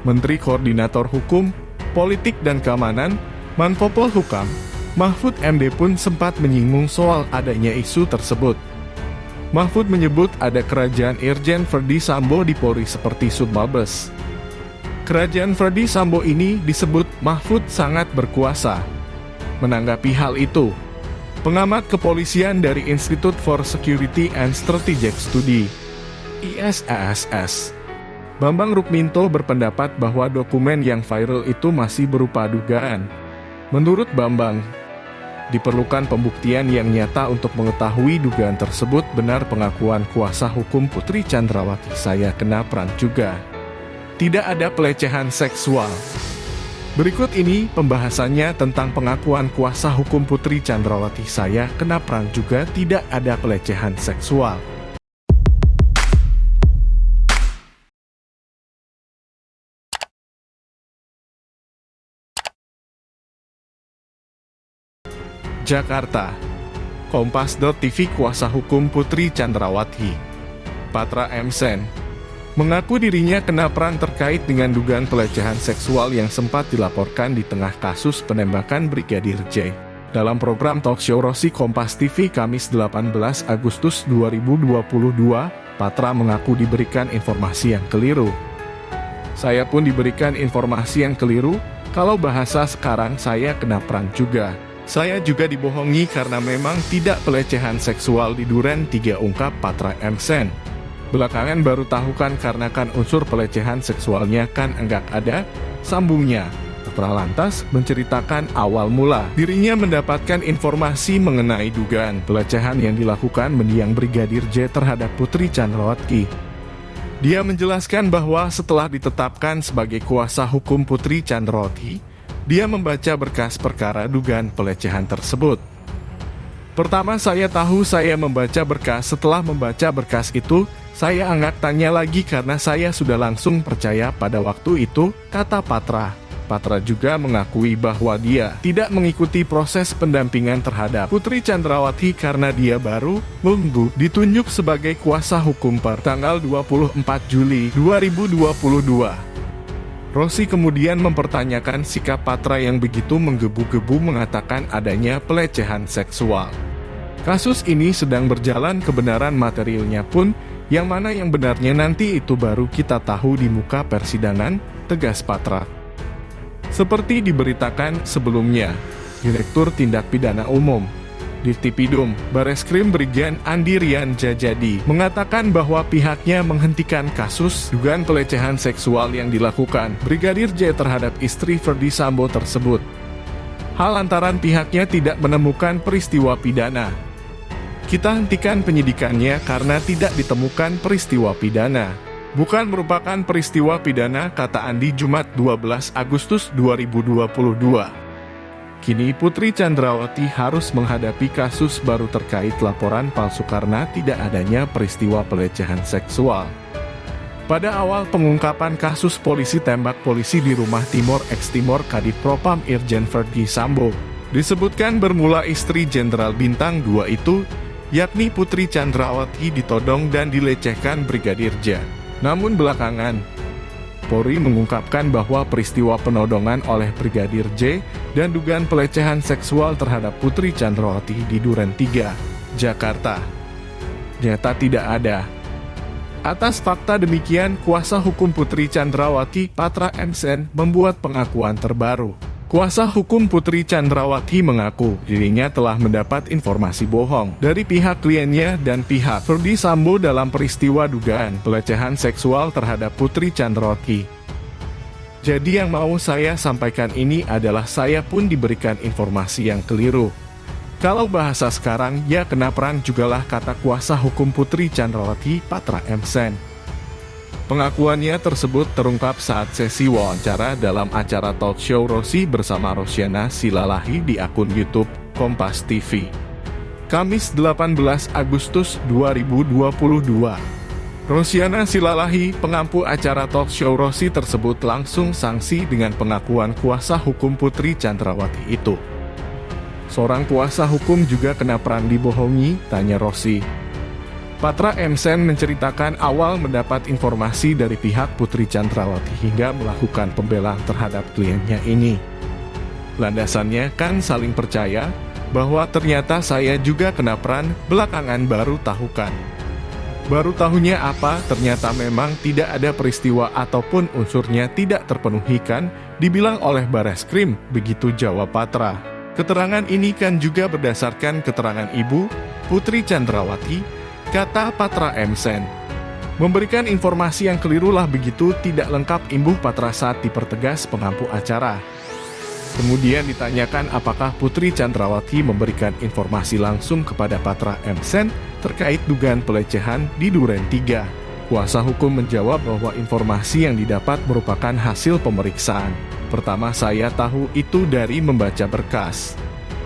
Menteri Koordinator Hukum, Politik dan Keamanan, Menko Polhukam, Mahfud MD pun sempat menyinggung soal adanya isu tersebut. Mahfud menyebut ada kerajaan Irjen Verdi Sambo di Polri seperti Submabes. Kerajaan Verdi Sambo ini disebut Mahfud sangat berkuasa. Menanggapi hal itu, pengamat kepolisian dari Institute for Security and Strategic Study, ISASS, Bambang Rukminto berpendapat bahwa dokumen yang viral itu masih berupa dugaan. Menurut Bambang, diperlukan pembuktian yang nyata untuk mengetahui dugaan tersebut benar. Pengakuan kuasa hukum Putri Chandrawati, "Saya kena peran juga. Tidak ada pelecehan seksual." Berikut ini pembahasannya tentang pengakuan kuasa hukum Putri Chandrawati, "Saya kena peran juga, tidak ada pelecehan seksual." Jakarta. Kompas.tv. Kuasa hukum Putri Chandrawati, Patra M. Sen, mengaku dirinya kena peran terkait dengan dugaan pelecehan seksual yang sempat dilaporkan di tengah kasus penembakan Brigadir J. Dalam program talkshow Rosi Kompas TV Kamis 18 Agustus 2022, Patra mengaku diberikan informasi yang keliru. "Saya pun diberikan informasi yang keliru, kalau bahasa sekarang saya kena peran juga. Saya juga dibohongi karena memang tidak pelecehan seksual di Duren 3," ungkap Patra M. Sen. "Belakangan baru tahu kan karena kan unsur pelecehan seksualnya kan enggak ada," sambungnya. Patra lantas menceritakan awal mula dirinya mendapatkan informasi mengenai dugaan pelecehan yang dilakukan mendiang Brigadir J terhadap Putri Chandrawati. Dia menjelaskan bahwa setelah ditetapkan sebagai kuasa hukum Putri Chandrawati, dia membaca berkas perkara dugaan pelecehan tersebut. "Pertama saya tahu saya membaca berkas, setelah membaca berkas itu, saya enggak tanya lagi karena saya sudah langsung percaya pada waktu itu," kata Patra. Patra juga mengakui bahwa dia tidak mengikuti proses pendampingan terhadap Putri Chandrawati karena dia baru ditunjuk sebagai kuasa hukum per tanggal 24 Juli 2022. Rosi kemudian mempertanyakan sikap Patra yang begitu menggebu-gebu mengatakan adanya pelecehan seksual. "Kasus ini sedang berjalan, kebenaran materialnya pun, yang mana yang benarnya nanti itu baru kita tahu di muka persidangan," tegas Patra. Seperti diberitakan sebelumnya, Direktur Tindak Pidana Umum Divtipidum Bareskrim Brigjen Andi Rian Jajadi mengatakan bahwa pihaknya menghentikan kasus dugaan pelecehan seksual yang dilakukan Brigadir J terhadap istri Verdi Sambo tersebut. Hal lantaran pihaknya tidak menemukan peristiwa pidana. "Kita hentikan penyidikannya karena tidak ditemukan peristiwa pidana. Bukan merupakan peristiwa pidana," kata Andi Jumat 12 Agustus 2022. Kini Putri Chandrawati harus menghadapi kasus baru terkait laporan palsu karena tidak adanya peristiwa pelecehan seksual. Pada awal pengungkapan kasus polisi tembak polisi di rumah Timor Timor Kadif Propam Irjen Verdi Sambo, disebutkan bermula istri Jenderal Bintang 2 itu, yakni Putri Chandrawati, ditodong dan dilecehkan Brigadir J. Namun belakangan, Polri mengungkapkan bahwa peristiwa penodongan oleh Brigadir J dan dugaan pelecehan seksual terhadap Putri Chandrawati di Duren 3, Jakarta, nyata tidak ada. Atas fakta demikian, kuasa hukum Putri Chandrawati, Patra M. Sen, membuat pengakuan terbaru. Kuasa hukum Putri Chandrawati mengaku dirinya telah mendapat informasi bohong dari pihak kliennya dan pihak Verdi Sambo dalam peristiwa dugaan pelecehan seksual terhadap Putri Chandrawati. "Jadi yang mau saya sampaikan ini adalah saya pun diberikan informasi yang keliru. Kalau bahasa sekarang, ya kena peran jugalah," kata kuasa hukum Putri Chandrawati, Patra M. Sen. Pengakuannya tersebut terungkap saat sesi wawancara dalam acara talk show Rosi bersama Rosiana Silalahi di akun YouTube Kompas TV. Kamis 18 Agustus 2022. Rosiana Silalahi, pengampu acara talk show Rosi tersebut, langsung sanksi dengan pengakuan kuasa hukum Putri Chandrawati itu. "Seorang kuasa hukum juga kena peran dibohongi?" tanya Rosi. Patra M. Sen menceritakan awal mendapat informasi dari pihak Putri Chandrawati hingga melakukan pembelaan terhadap kliennya ini. Landasannya kan saling percaya bahwa ternyata saya juga kena peran, belakangan baru tahukan. Baru tahunya apa, ternyata memang tidak ada peristiwa ataupun unsurnya tidak terpenuhi kan, dibilang oleh Bareskrim, begitu jawab Patra. Keterangan ini kan juga berdasarkan keterangan ibu, Putri Chandrawati, kata Patra M. Sen. Memberikan informasi yang kelirulah begitu tidak lengkap imbuh Patra saat dipertegas pengampu acara. Kemudian ditanyakan apakah Putri Chandrawati memberikan informasi langsung kepada Patra M. Sen terkait dugaan pelecehan di Duren 3. Kuasa hukum menjawab bahwa informasi yang didapat merupakan hasil pemeriksaan. Pertama saya tahu itu dari membaca berkas.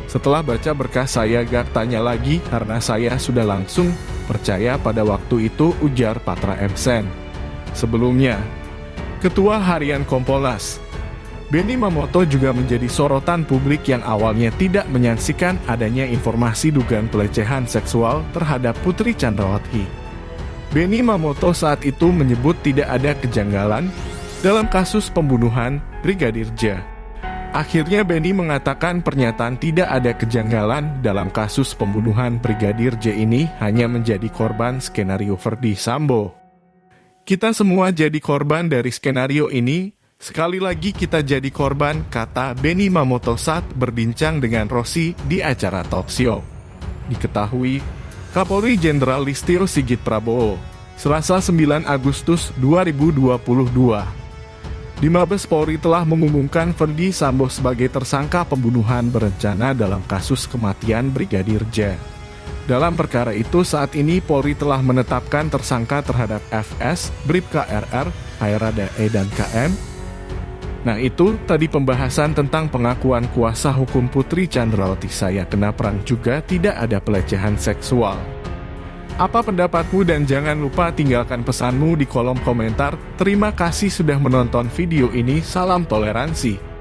Setelah baca berkas saya gak tanya lagi karena saya sudah langsung percaya pada waktu itu, ujar Patra M. Sen. Sebelumnya, Ketua Harian Kompolnas Benny Mamoto juga menjadi sorotan publik yang awalnya tidak menyaksikan adanya informasi dugaan pelecehan seksual terhadap Putri Chandrawati. Benny Mamoto saat itu menyebut tidak ada kejanggalan dalam kasus pembunuhan Brigadir J. Akhirnya Benny mengatakan pernyataan tidak ada kejanggalan dalam kasus pembunuhan Brigadir J ini hanya menjadi korban skenario Verdi Sambo. Kita semua jadi korban dari skenario ini. Sekali lagi kita jadi korban, kata Benny Mamoto saat berbincang dengan Rossi di acara talk show. Diketahui, Kapolri Jenderal Listio Sigit Prabowo, Selasa 9 Agustus 2022. Di Mabes Polri telah mengumumkan Verdi Sambo sebagai tersangka pembunuhan berencana dalam kasus kematian Brigadir J. Dalam perkara itu saat ini Polri telah menetapkan tersangka terhadap FS, Bribka RR, Hairada E dan KM. Nah itu tadi pembahasan tentang pengakuan kuasa hukum Putri Chandrawati, saya kena perang juga tidak ada pelecehan seksual. Apa pendapatmu dan jangan lupa tinggalkan pesanmu di kolom komentar. Terima kasih sudah menonton video ini, salam toleransi.